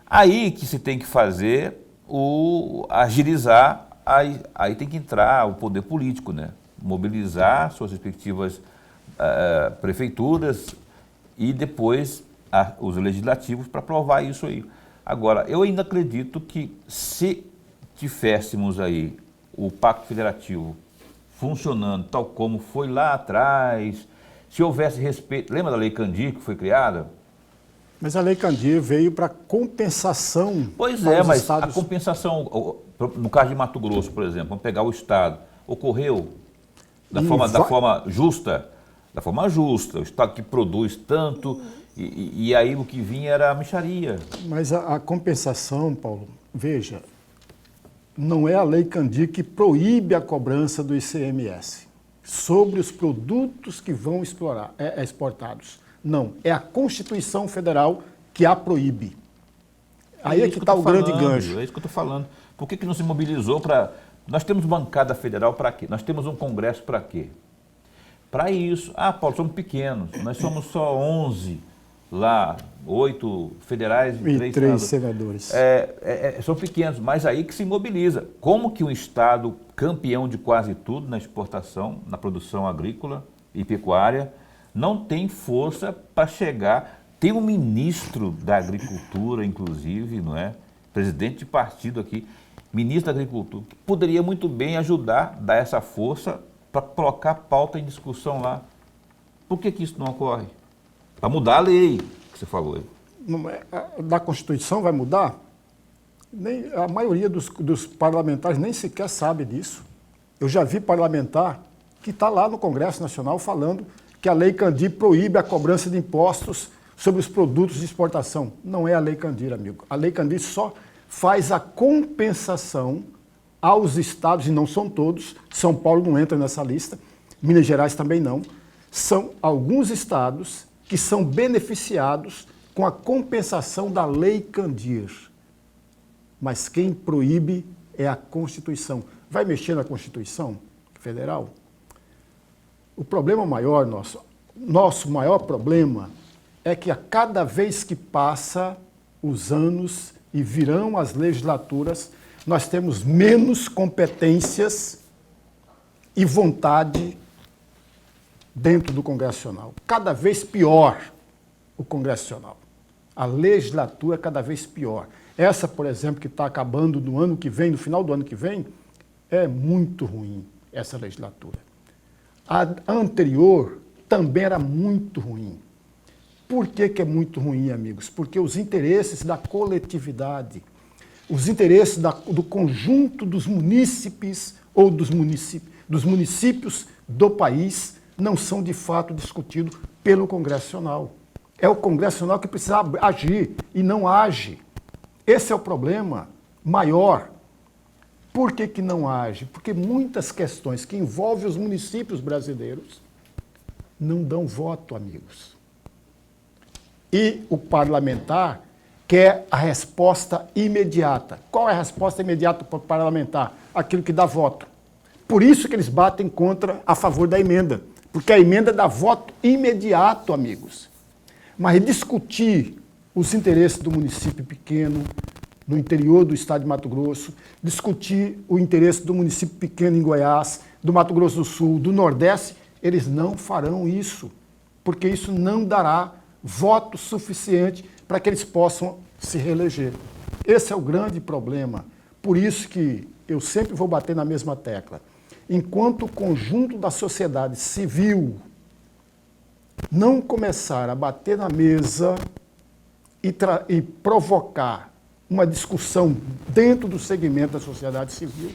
Aí que se tem que fazer agilizar, aí tem que entrar o poder político, né? Mobilizar suas respectivas prefeituras e depois os legislativos para aprovar isso aí. Agora, eu ainda acredito que se tivéssemos aí o Pacto Federativo funcionando tal como foi lá atrás, se houvesse respeito... Lembra da Lei Candir que foi criada? Mas a Lei Candir veio para compensação. Pois é, mas estados... a compensação, no caso de Mato Grosso, por exemplo, vamos pegar o Estado, ocorreu da forma justa, o Estado que produz tanto, e aí o que vinha era a mixaria. Mas a compensação, Paulo, veja, não é a Lei Candir que proíbe a cobrança do ICMS sobre os produtos que vão exportados. Não, é a Constituição Federal que a proíbe. Aí é que está o grande gancho. É isso que eu estou falando. Por que não se mobilizou para... Nós temos bancada federal para quê? Nós temos um Congresso para quê? Para isso. Ah, Paulo, somos pequenos. Nós somos só 11 lá, 8 federais e 3 senadores. São pequenos, mas aí que se mobiliza. Como que um Estado campeão de quase tudo na exportação, na produção agrícola e pecuária, não tem força para chegar... Tem um ministro da Agricultura, inclusive, não é? Presidente de partido aqui, ministro da Agricultura, que poderia muito bem ajudar, dar essa força para colocar a pauta em discussão lá. Por que isso não ocorre? Para mudar a lei que você falou aí. Da Constituição vai mudar? Nem, a maioria dos parlamentares nem sequer sabe disso. Eu já vi parlamentar que está lá no Congresso Nacional falando que a Lei Candir proíbe a cobrança de impostos sobre os produtos de exportação. Não é a Lei Candir, amigo. A Lei Candir só faz a compensação aos estados, e não são todos, São Paulo não entra nessa lista, Minas Gerais também não, são alguns estados que são beneficiados com a compensação da Lei Candir. Mas quem proíbe é a Constituição. Vai mexer na Constituição Federal? O problema maior nosso maior problema é que a cada vez que passa os anos e virão as legislaturas, nós temos menos competências e vontade dentro do Congresso Nacional. Cada vez pior o Congresso Nacional. A legislatura é cada vez pior. Essa, por exemplo, que está acabando no ano que vem, no final do ano que vem, é muito ruim, essa legislatura. A anterior também era muito ruim. Por que é muito ruim, amigos? Porque os interesses da coletividade, os interesses do conjunto dos munícipes ou dos municípios do país não são de fato discutidos pelo Congresso Nacional. É o Congresso Nacional que precisa agir e não age. Esse é o problema maior. Por que não age? Porque muitas questões que envolvem os municípios brasileiros não dão voto, amigos. E o parlamentar quer a resposta imediata. Qual é a resposta imediata para o parlamentar? Aquilo que dá voto. Por isso que eles batem a favor da emenda. Porque a emenda dá voto imediato, amigos. Mas discutir os interesses do município pequeno, no interior do estado de Mato Grosso, discutir o interesse do município pequeno em Goiás, do Mato Grosso do Sul, do Nordeste, eles não farão isso. Porque isso não dará voto suficiente para que eles possam se reeleger. Esse é o grande problema. Por isso que eu sempre vou bater na mesma tecla. Enquanto o conjunto da sociedade civil não começar a bater na mesa e provocar uma discussão dentro do segmento da sociedade civil,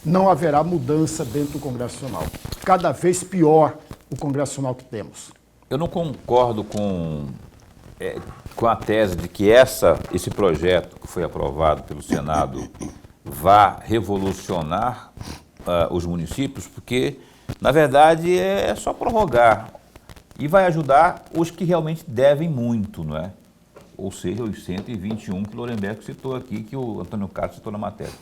não haverá mudança dentro do Congresso Nacional. Cada vez pior o Congresso Nacional que temos. Eu não concordo com com a tese de que esse projeto que foi aprovado pelo Senado vá revolucionar os municípios, porque, na verdade, é só prorrogar e vai ajudar os que realmente devem muito, não é? Ou seja, os 121 que o Lourenberg citou aqui, que o Antônio Carlos citou na matéria.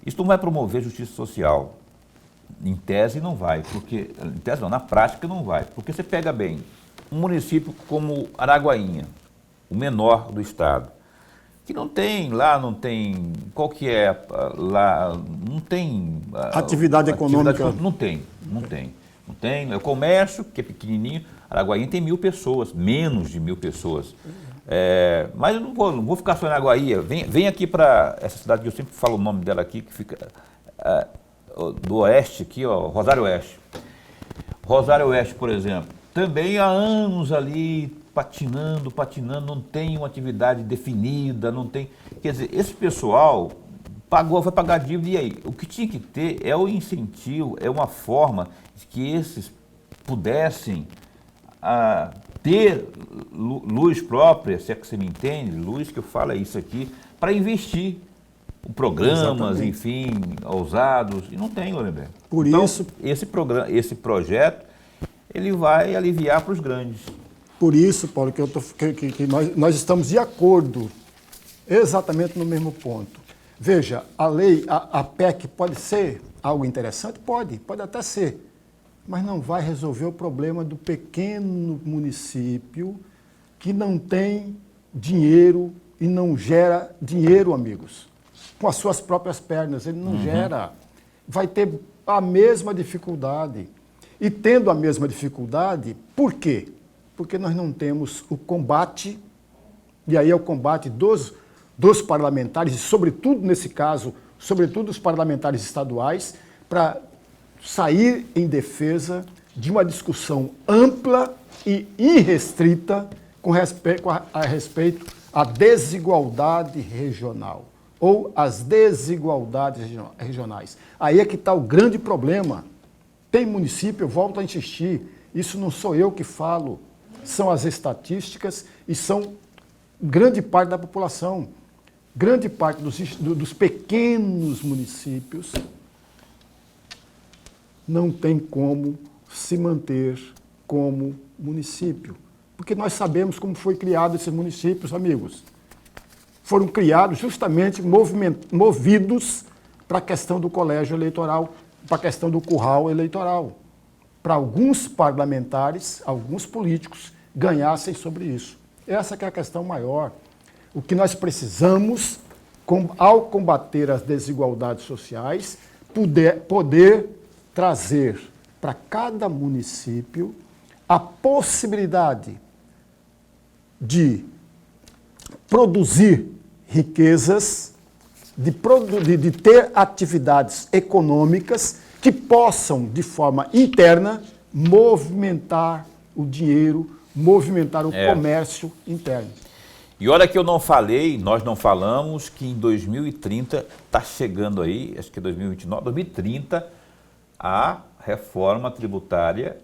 Isso não vai promover justiça social. Em tese não vai, porque, em tese não, na prática não vai, porque você pega bem, um município como Araguainha, o menor do estado, que não tem, qual que é, lá, não tem... Atividade econômica. Não tem, é o comércio, que é pequenininho, Araguainha tem 1.000 pessoas, menos de 1.000 pessoas. Mas eu não vou ficar só em Araguainha, vem aqui para essa cidade que eu sempre falo o nome dela aqui, que fica do oeste aqui, ó, Rosário Oeste. Rosário Oeste, por exemplo, também há anos ali patinando, não tem uma atividade definida, não tem... Quer dizer, esse pessoal vai pagar dívida, e aí? O que tinha que ter é o incentivo, é uma forma de que esses pudessem ter luz própria, se é que você me entende, luz que eu falo é isso aqui, para investir. Programas, exatamente, enfim, ousados, e não tem, Lourenberg. Por então, isso, esse projeto, ele vai aliviar para os grandes. Por isso, Paulo, que nós estamos de acordo exatamente no mesmo ponto. Veja, a lei, a PEC pode ser algo interessante? Pode até ser, mas não vai resolver o problema do pequeno município que não tem dinheiro e não gera dinheiro, amigos. Com as suas próprias pernas, ele não gera. Vai ter a mesma dificuldade. E tendo a mesma dificuldade, por quê? Porque nós não temos o combate, e aí é o combate dos parlamentares, e sobretudo nesse caso, sobretudo os parlamentares estaduais, para sair em defesa de uma discussão ampla e irrestrita com respeito à desigualdade regional, ou as desigualdades regionais. Aí é que está o grande problema. Tem município, eu volto a insistir, isso não sou eu que falo, são as estatísticas e são grande parte da população. Grande parte dos pequenos municípios não tem como se manter como município. Porque nós sabemos como foi criado esses municípios, amigos. Foram criados justamente movidos para a questão do colégio eleitoral, para a questão do curral eleitoral. Para alguns parlamentares, alguns políticos ganhassem sobre isso. Essa que é a questão maior. O que nós precisamos, ao combater as desigualdades sociais, poder trazer para cada município a possibilidade de produzir riquezas, de ter atividades econômicas que possam, de forma interna, movimentar o dinheiro, movimentar o comércio interno. E olha que eu não falei, nós não falamos que em 2030 está chegando aí, acho que é 2029, 2030, a reforma tributária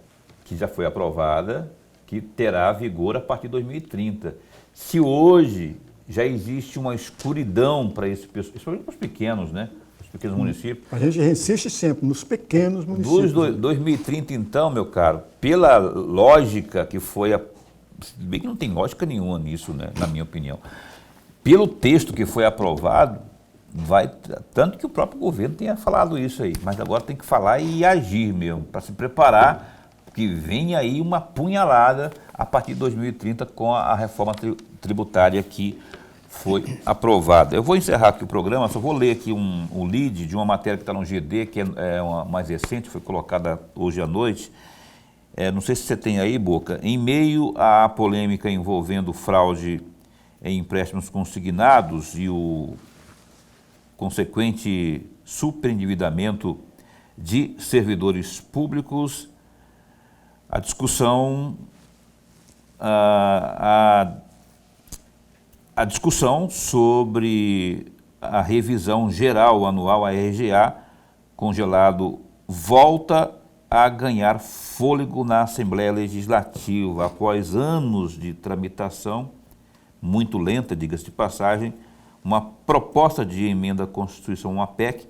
que já foi aprovada, que terá vigor a partir de 2030. Se hoje já existe uma escuridão para esses pequenos, né? Os pequenos municípios. A gente insiste sempre nos pequenos municípios. 2030, então, meu caro, pela lógica que foi, bem que não tem lógica nenhuma nisso, né? Na minha opinião, pelo texto que foi aprovado, tanto que o próprio governo tenha falado isso aí, mas agora tem que falar e agir mesmo, para se preparar, que vem aí uma punhalada a partir de 2030 com a reforma tributária que foi aprovada. Eu vou encerrar aqui o programa, só vou ler aqui um lead de uma matéria que está no GD, que é uma mais recente, foi colocada hoje à noite. Não sei se você tem aí, Boca. Em meio à polêmica envolvendo fraude em empréstimos consignados e o consequente superendividamento de servidores públicos, a discussão sobre a revisão geral anual, a RGA, congelado, volta a ganhar fôlego na Assembleia Legislativa. Após anos de tramitação, muito lenta, diga-se de passagem, uma proposta de emenda à Constituição, uma PEC,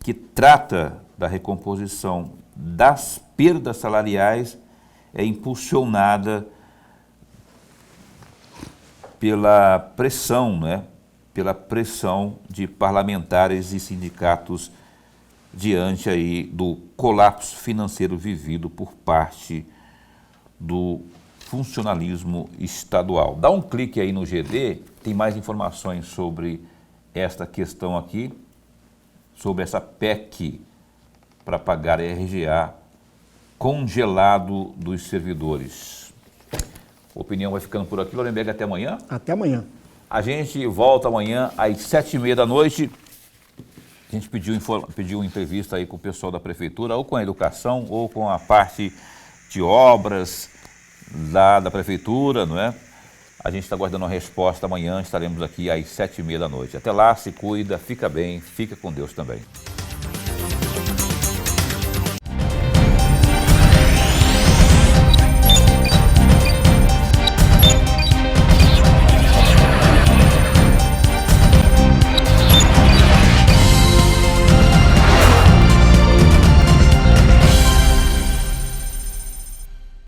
que trata da recomposição das perdas salariais, é impulsionada pela pressão, né? Pela pressão de parlamentares e sindicatos diante aí do colapso financeiro vivido por parte do funcionalismo estadual. Dá um clique aí no GD, tem mais informações sobre esta questão aqui, sobre essa PEC para pagar RGA congelado dos servidores. A opinião vai ficando por aqui. Lorenberg, até amanhã. Até amanhã. A gente volta amanhã às 7h30 da noite. A gente pediu entrevista aí com o pessoal da prefeitura, ou com a educação, ou com a parte de obras da prefeitura, não é? A gente está aguardando a resposta. Amanhã estaremos aqui às 7h30 da noite. Até lá, se cuida, fica bem, fica com Deus também.